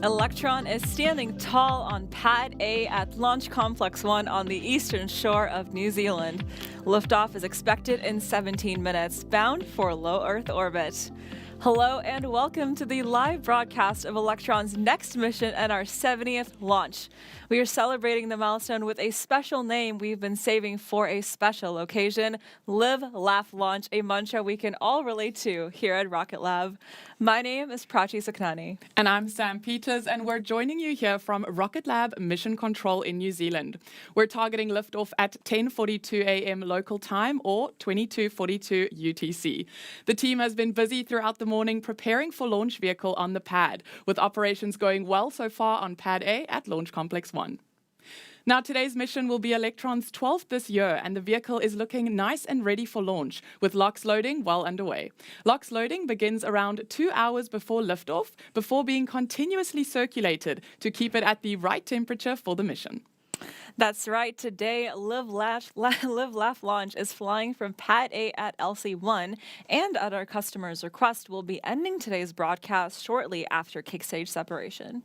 Electron is standing tall on Pad A at Launch Complex 1 on the eastern shore of New Zealand. Liftoff is expected in 17 minutes, bound for low Earth orbit. Hello and welcome to the live broadcast of Electron's next mission and our 70th launch. We are celebrating the milestone with a special name we've been saving for a special occasion, Live, Laugh, Launch, a mantra we can all relate to here at Rocket Lab. My name is Prachi Saknani. And I'm Sam Peters, and we're joining you here from Rocket Lab Mission Control in New Zealand. We're targeting liftoff at 10:42 a.m. local time or 22:42 UTC. The team has been busy throughout the morning preparing for launch vehicle on the pad, with operations going well so far on Pad A at Launch Complex 1. Now, today's mission will be Electron's 12th this year, and the vehicle is looking nice and ready for launch, with LOX loading well underway. LOX loading begins around 2 hours before liftoff, before being continuously circulated to keep it at the right temperature for the mission. That's right. Today, Live, Laugh, Launch is flying from Pad A at LC1, and at our customer's request, we'll be ending today's broadcast shortly after kickstage separation.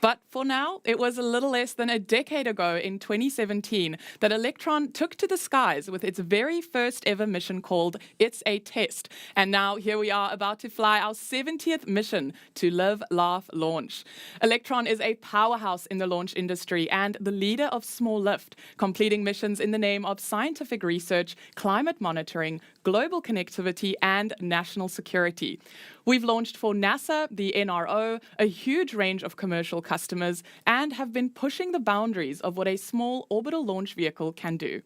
But for now, it was a little less than a decade ago in 2017 that Electron took to the skies with its very first ever mission called It's a Test. And now here we are about to fly our 70th mission to Live, Laugh, Launch. Electron is a powerhouse in the launch industry and the leader of small lift, completing missions in the name of scientific research, climate monitoring, global connectivity, and national security. We've launched for NASA, the NRO, a huge range of commercial customers, and have been pushing the boundaries of what a small orbital launch vehicle can do.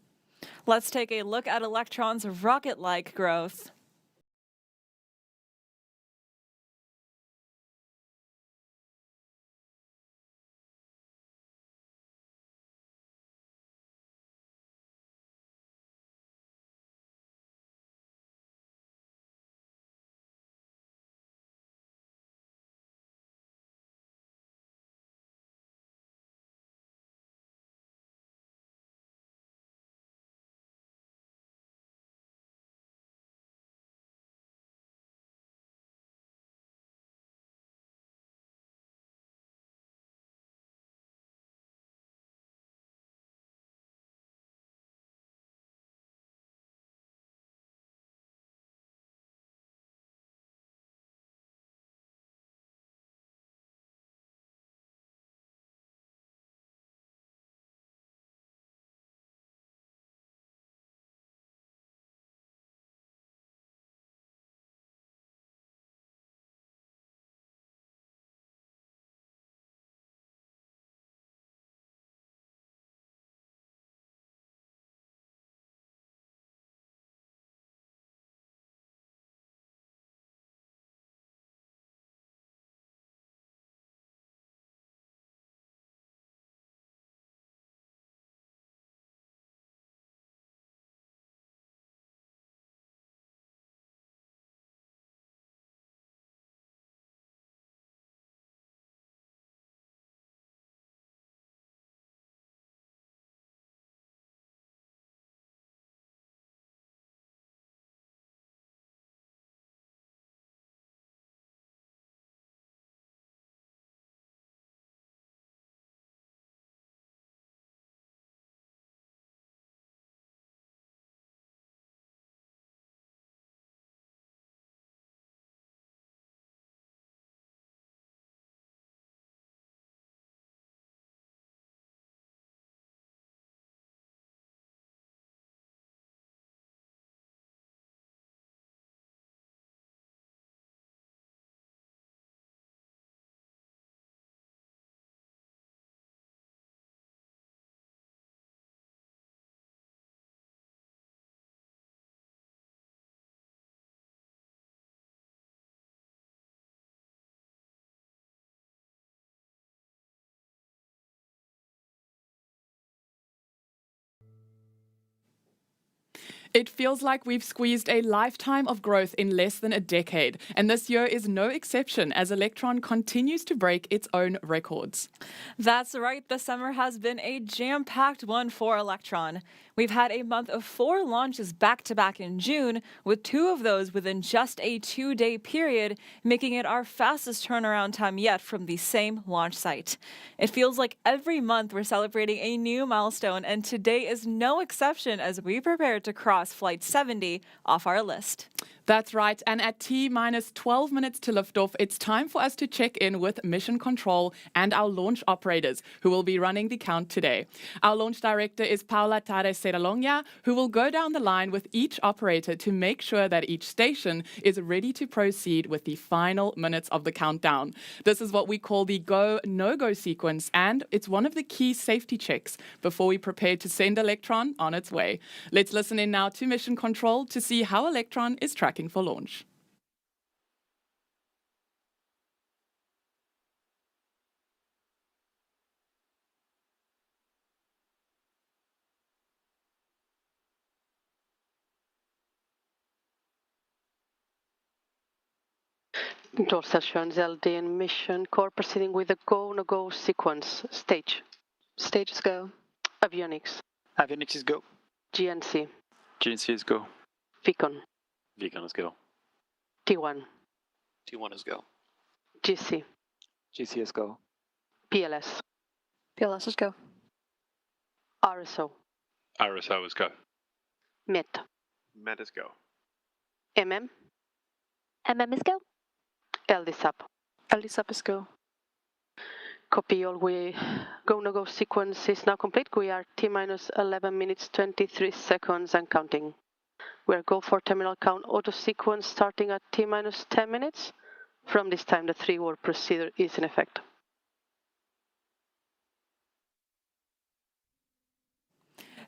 Let's take a look at Electron's rocket-like growth. It feels like we've squeezed a lifetime of growth in less than a decade, and this year is no exception as Electron continues to break its own records. That's right, the summer has been a jam-packed one for Electron. We've had a month of 4 launches back-to-back in June, with 2 of those within just a 2-day period, making it our fastest turnaround time yet from the same launch site. It feels like every month we're celebrating a new milestone, and today is no exception as we prepare to cross Flight 70 off our list. That's right, and at T-minus 12 minutes to liftoff, it's time for us to check in with Mission Control and our launch operators, who will be running the count today. Our launch director is Paula Seralonga, who will go down the line with each operator to make sure that each station is ready to proceed with the final minutes of the countdown. This is what we call the go-no-go sequence, and it's one of the key safety checks before we prepare to send Electron on its way. Let's listen in now to Mission Control to see how Electron is tracking for launch. Dorsal shown LD and Mission Core proceeding with the go-no-go sequence. Stage. Stages go. Avionics. Avionics is go. GNC. GNC is go. Vicon. Vicon is go. T1. T1 is go. GC. GC is go. PLS. PLS is go. RSO. RSO is go. MET. Met is go. MM. MM is go. LDSUP. LDSUP is go. Copy all. We go-no-go sequence is now complete. We are T-minus 11 minutes 23 seconds and counting. We are go for terminal count auto sequence starting at T-minus 10 minutes. From this time, the 3-word procedure is in effect.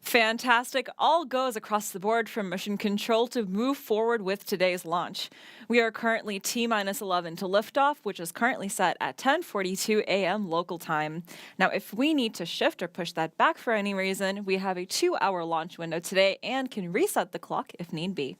Fantastic. All goes across the board from Mission Control to move forward with today's launch. We are currently T-minus 11 to liftoff, which is currently set at 10:42 a.m. local time. Now, if we need to shift or push that back for any reason, we have a 2-hour launch window today and can reset the clock if need be.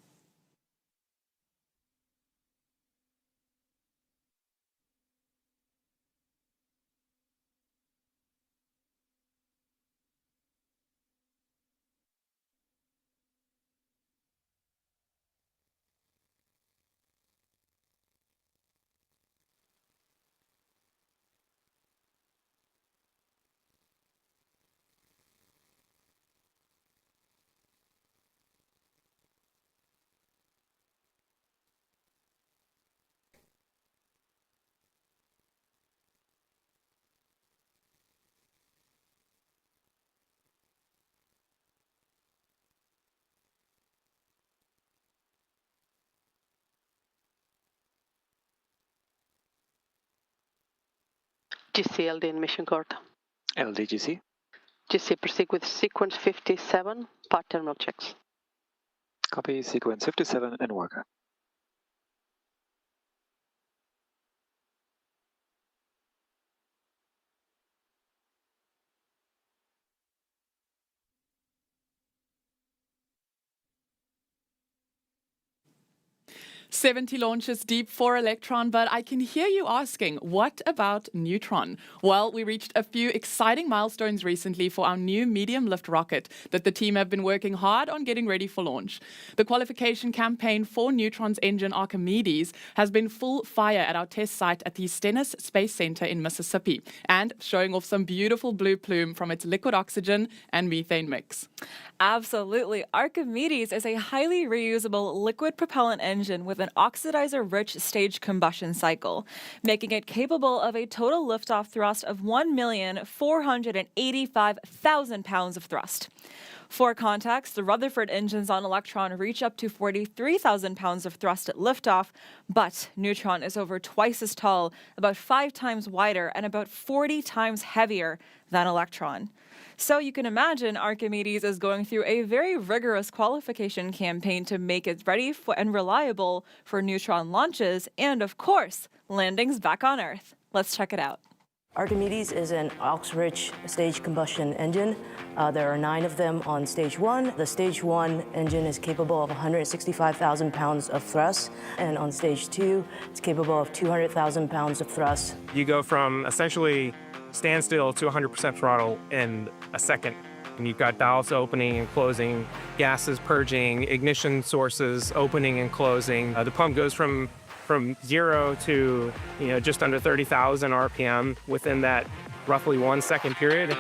GC, LD, and Mission Core. LDGC. GC, proceed with sequence 57, part terminal checks. Copy sequence 57 and work. "70 launches deep for Electron, but I can hear you asking, what about Neutron? Well, we reached a few exciting milestones recently for our new medium lift rocket that the team have been working hard on getting ready for launch. The qualification campaign for Neutron's engine Archimedes has been full fire at our test site at the Stennis Space Center in Mississippi and showing off some beautiful blue plume from its liquid oxygen and methane mix. Absolutely. Archimedes is a highly reusable liquid propellant engine with an oxidizer-rich stage combustion cycle, making it capable of a total liftoff thrust of 1,485,000 pounds of thrust. For context, the Rutherford engines on Electron reach up to 43,000 pounds of thrust at liftoff, but Neutron is over twice as tall, about 5 times wider, and about 40 times heavier than Electron. So you can imagine Archimedes is going through a very rigorous qualification campaign to make it ready and reliable for Neutron launches and, of course, landings back on Earth. Let's check it out. Archimedes is an aux-rich stage combustion engine. There are 9 of them on stage 1. The stage 1 engine is capable of 165,000 pounds of thrust, and on stage 2, it's capable of 200,000 pounds of thrust. You go from essentially standstill to 100% throttle in a second. And you've got valves opening and closing, gases purging, ignition sources opening and closing. The pump goes from 0 to just under 30,000 RPM within that roughly 1 second period.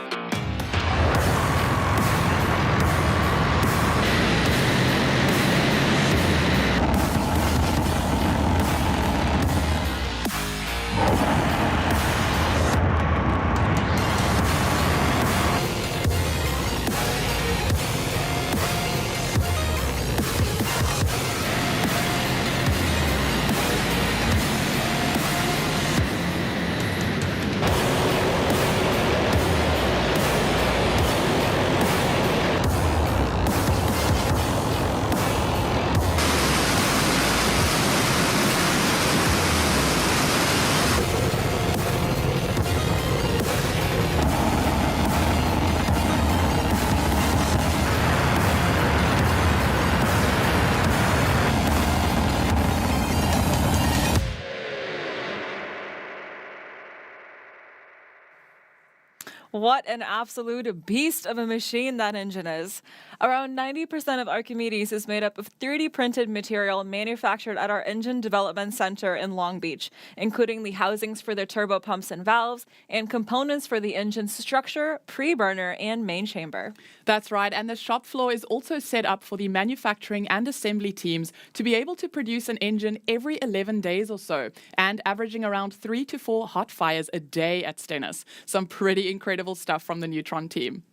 What an absolute beast of a machine that engine is. Around 90% of Archimedes is made up of 3D printed material manufactured at our Engine Development Center in Long Beach, including the housings for their turbo pumps and valves, and components for the engine's structure, pre-burner, and main chamber. That's right, and the shop floor is also set up for the manufacturing and assembly teams to be able to produce an engine every 11 days or so, and averaging around 3 to 4 hot fires a day at Stennis. Some pretty incredible stuff from the Neutron team.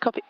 Copy.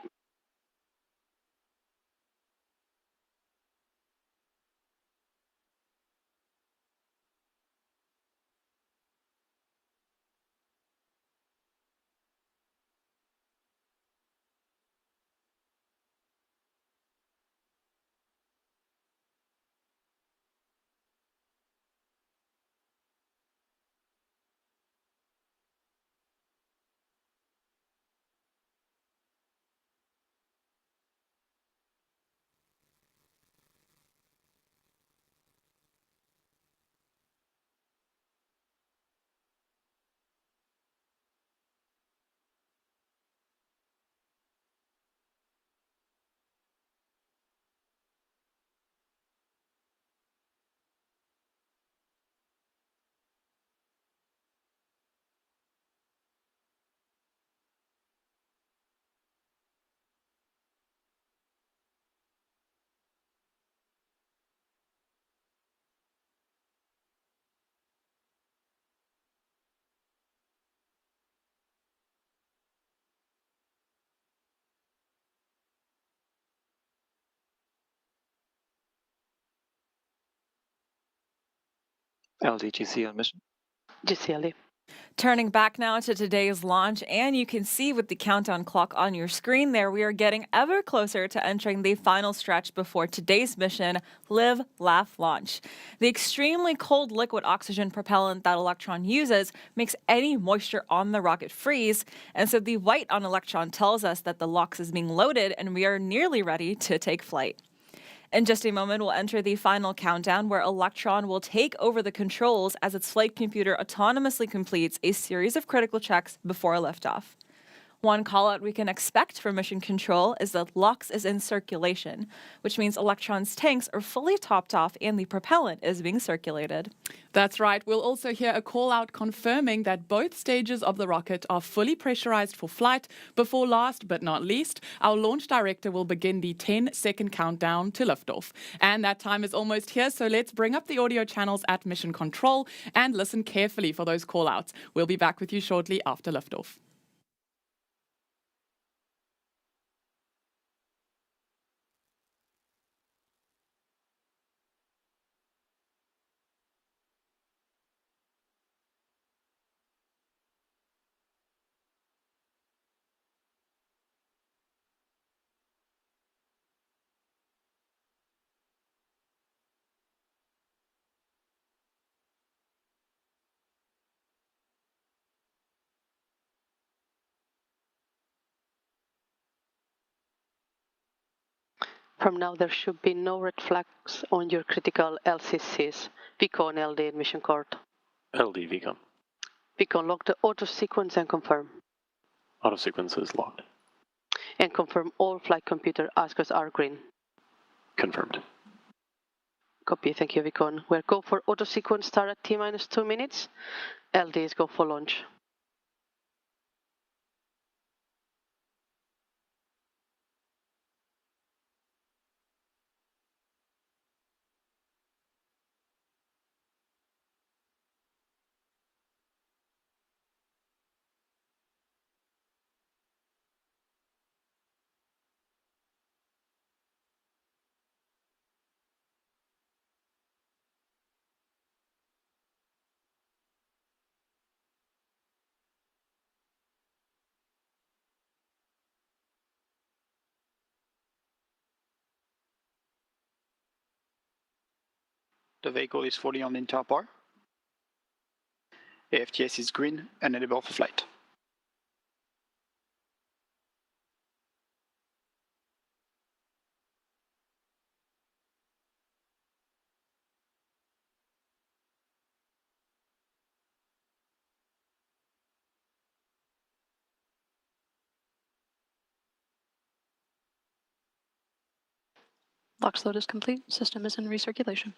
LDGC on mission. GCLE. Turning back now to today's launch, and you can see with the countdown clock on your screen there, we are getting ever closer to entering the final stretch before today's mission, Live, Laugh, Launch. The extremely cold liquid oxygen propellant that Electron uses makes any moisture on the rocket freeze, and so the white on Electron tells us that the LOX is being loaded and we are nearly ready to take flight. In just a moment, we'll enter the final countdown where Electron will take over the controls as its flight computer autonomously completes a series of critical checks before liftoff. One callout we can expect from mission control is that LOX is in circulation, which means Electron's tanks are fully topped off and the propellant is being circulated. That's right. We'll also hear a call out confirming that both stages of the rocket are fully pressurized for flight before, last but not least, our launch director will begin the 10-second countdown to liftoff. And that time is almost here, so let's bring up the audio channels at Mission Control and listen carefully for those call outs. We'll be back with you shortly after liftoff. From now, there should be no red flags on your critical LCCs. Beacon LD admission cord. LD VCOM. Beacon lock the auto sequence and confirm. Auto sequence is locked. And confirm all flight computer ASCOs are green. Confirmed. Copy, thank you, Beacon. We're go for auto sequence start at T minus 2 minutes. LD is go for launch. The vehicle is fully on entire power. AFTS is green and enable for flight. LOX load is complete. System is in recirculation.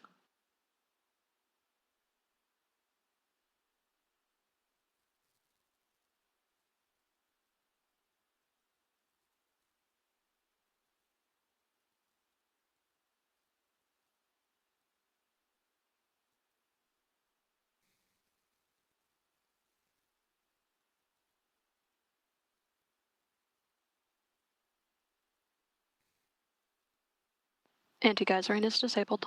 Anti-geysering is disabled.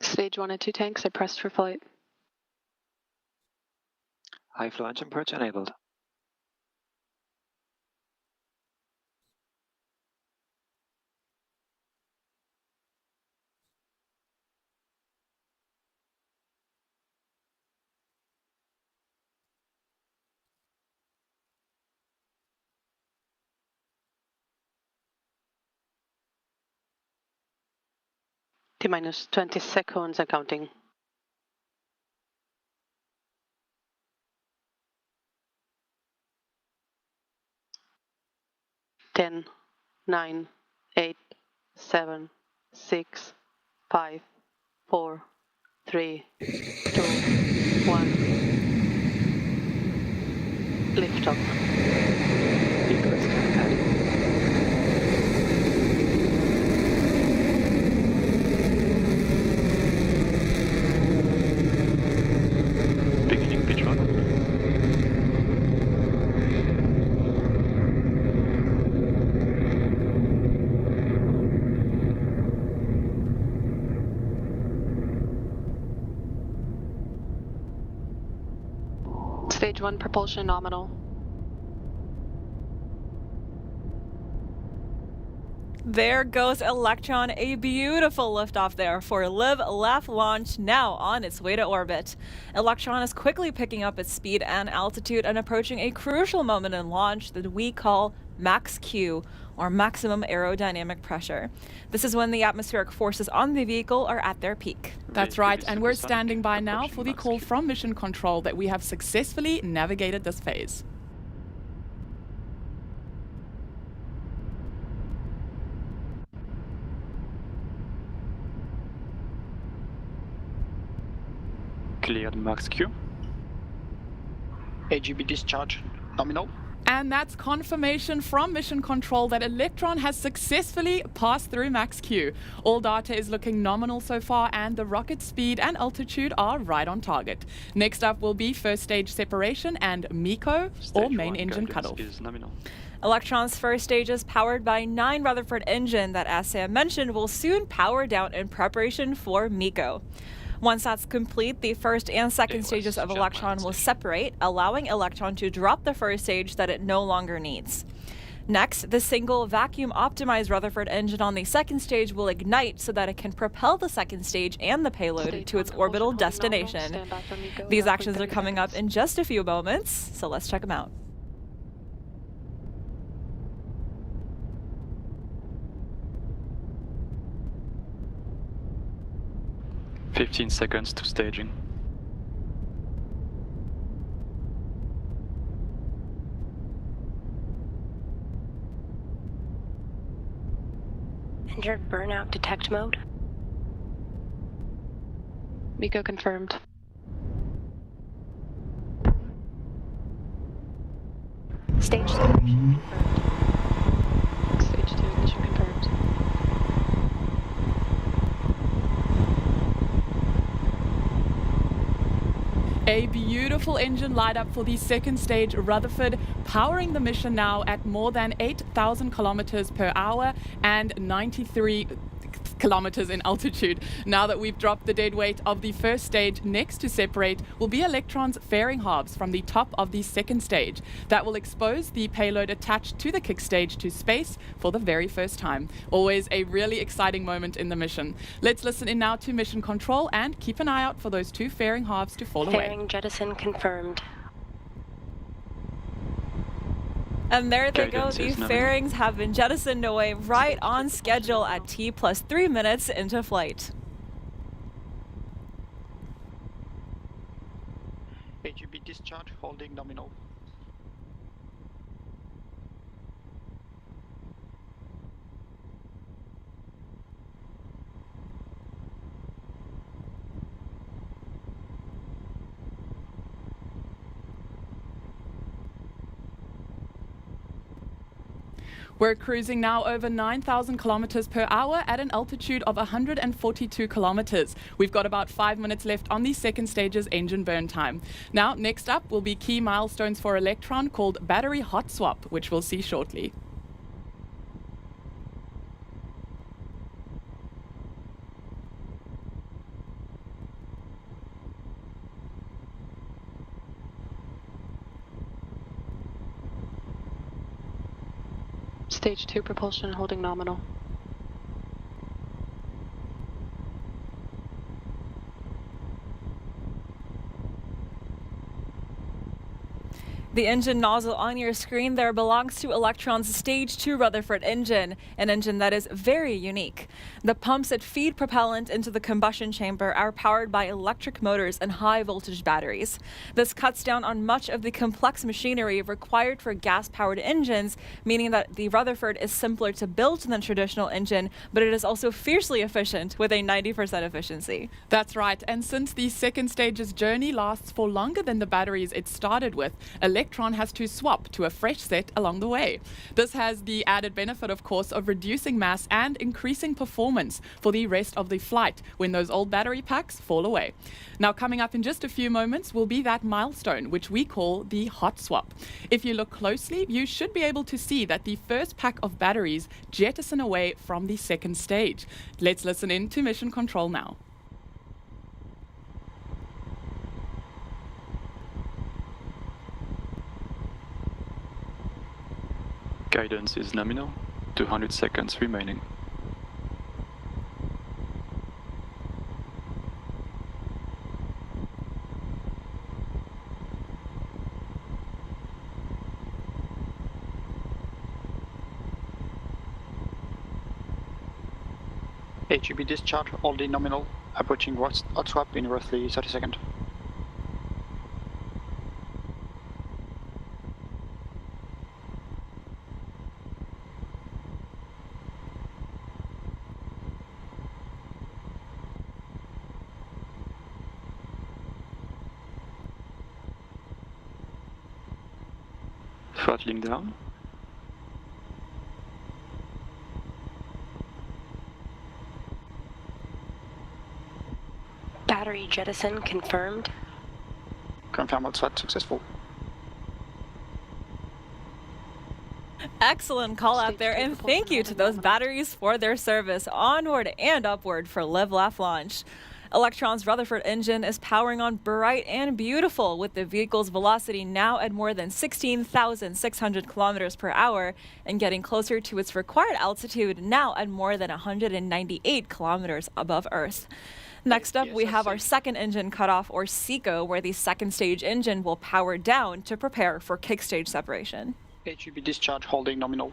Stage 1 and 2 tanks are pressed for flight. High flow engine purge enabled. T minus 20 seconds and counting. 10, 9, 8, 7, 6, 5, 4, 3, 2, 1. Lift off. Vehicle is ready. Beginning pitch run. Stage 1 propulsion nominal. There goes Electron, a beautiful liftoff there for Live Laugh launch, now on its way to orbit. Electron is quickly picking up its speed and altitude and approaching a crucial moment in launch that we call max Q, or maximum aerodynamic pressure. This is when the atmospheric forces on the vehicle are at their peak. That's right, and we're standing by now for the call from Mission Control that we have successfully navigated this phase. Cleared max Q. AGB discharge nominal. And that's confirmation from Mission Control that Electron has successfully passed through max Q. All data is looking nominal so far, and the rocket speed and altitude are right on target. Next up will be first stage separation and MECO, or main engine cutoff. Is nominal. Electron's first stage is powered by 9 Rutherford engine that, as Sam mentioned, will soon power down in preparation for MECO. Once that's complete, the first and second stages of Electron will separate, allowing Electron to drop the first stage that it no longer needs. Next, the single vacuum-optimized Rutherford engine on the second stage will ignite so that it can propel the second stage and the payload to its orbital destination. These actions are coming up in just a few moments, so let's check them out. "15 seconds to staging." Enter burnout detect mode. MECO confirmed. Stage 2 ignition confirmed. Stage 2 ignition confirmed. A beautiful engine light up for the second stage Rutherford, powering the mission now at more than 8,000 kilometers per hour and 93 kilometers in altitude. Now that we've dropped the dead weight of the first stage, next to separate will be Electron's fairing halves from the top of the second stage. That will expose the payload attached to the kick stage to space for the very first time. Always a really exciting moment in the mission. Let's listen in now to mission control and keep an eye out for those two fairing halves to fall away. Fairing jettison confirmed. And there they go, Guidance the is nominal. fairings have been jettisoned away right on schedule at T plus 3 minutes into flight. HUB discharge, holding nominal. We're cruising now over 9,000 kilometers per hour at an altitude of 142 kilometers. We've got about 5 minutes left on the second stage's engine burn time. Now, next up will be key milestones for Electron called battery hot swap, which we'll see shortly. Stage 2 propulsion holding nominal. The engine nozzle on your screen there belongs to Electron's Stage 2 Rutherford engine, an engine that is very unique. The pumps that feed propellant into the combustion chamber are powered by electric motors and high-voltage batteries. This cuts down on much of the complex machinery required for gas-powered engines, meaning that the Rutherford is simpler to build than a traditional engine, but it is also fiercely efficient with a 90% efficiency. That's right, and since the second stage's journey lasts for longer than the batteries it started with, Electron has to swap to a fresh set along the way. This has the added benefit, of course, of reducing mass and increasing performance for the rest of the flight when those old battery packs fall away. Now, coming up in just a few moments will be that milestone, which we call the hot swap. If you look closely, you should be able to see that the first pack of batteries jettison away from the second stage. Let's listen in to mission control now. Guidance is nominal. 200 seconds remaining. HUB discharge, holding nominal, approaching hot swap in roughly 30 seconds. Throttling down. Battery jettison confirmed. Confirm hot swap successful. Excellent call out there, and thank you to those batteries for their service onward and upward for Live, Laugh, Launch. Electron's Rutherford engine is powering on bright and beautiful, with the vehicle's velocity now at more than 16,600 kilometers per hour and getting closer to its required altitude now at more than 198 kilometers above Earth. Next up, we have our second engine cutoff, or SECO, where the second stage engine will power down to prepare for kick stage separation. HUB discharge holding nominal.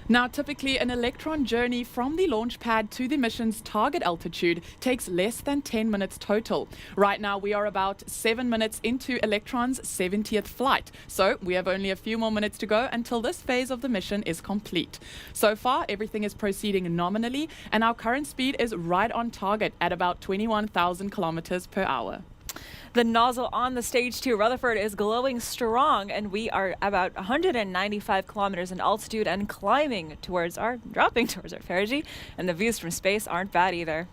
Now, typically, an Electron journey from the launch pad to the mission's target altitude takes less than 10 minutes total. Right now, we are about 7 minutes into Electron's 70th flight, so we have only a few more minutes to go until this phase of the mission is complete. So far, everything is proceeding nominally, and our current speed is right on target at about 21,000 kilometers per hour. The nozzle on the Stage 2 Rutherford is glowing strong, and we are about 195 kilometers in altitude and dropping towards our perigee, and the views from space aren't bad either.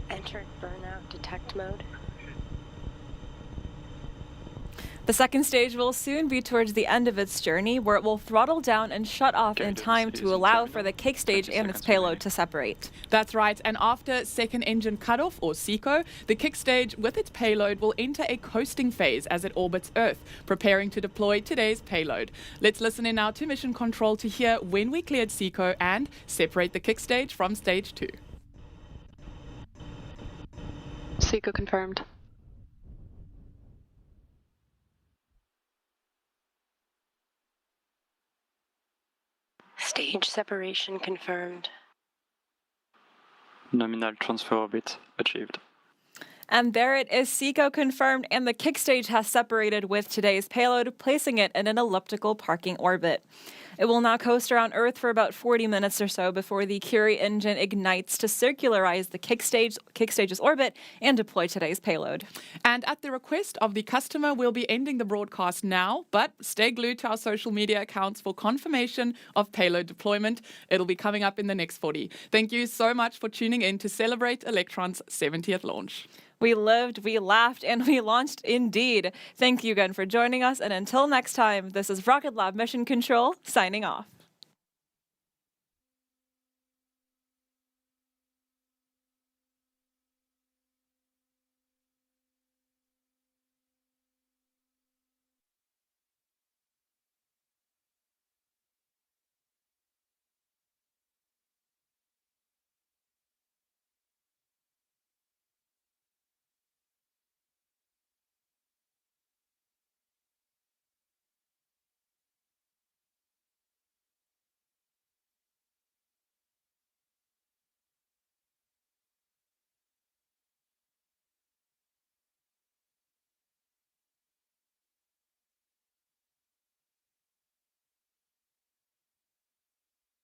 Entered burnout detect mode. The second stage will soon be towards the end of its journey, where it will throttle down and shut off in time to allow for the kick stage and its payload to separate. That's right, and after second engine cutoff, or SECO, the kick stage with its payload will enter a coasting phase as it orbits Earth, preparing to deploy today's payload. Let's listen in now to Mission Control to hear when we cleared SECO and separate the kick stage from Stage 2. SECO confirmed. Stage separation confirmed. Nominal transfer orbit achieved. And there it is, SECO confirmed, and the kick stage has separated with today's payload, placing it in an elliptical parking orbit. It will now coast around Earth for about 40 minutes or so before the Curie engine ignites to circularize the kick stage's orbit and deploy today's payload. And at the request of the customer, we'll be ending the broadcast now, but stay glued to our social media accounts for confirmation of payload deployment. It'll be coming up in the next 40. Thank you so much for tuning in to celebrate Electron's 70th launch. We lived, we laughed, and we launched indeed. Thank you again for joining us, and until next time, this is Rocket Lab Mission Control signing off.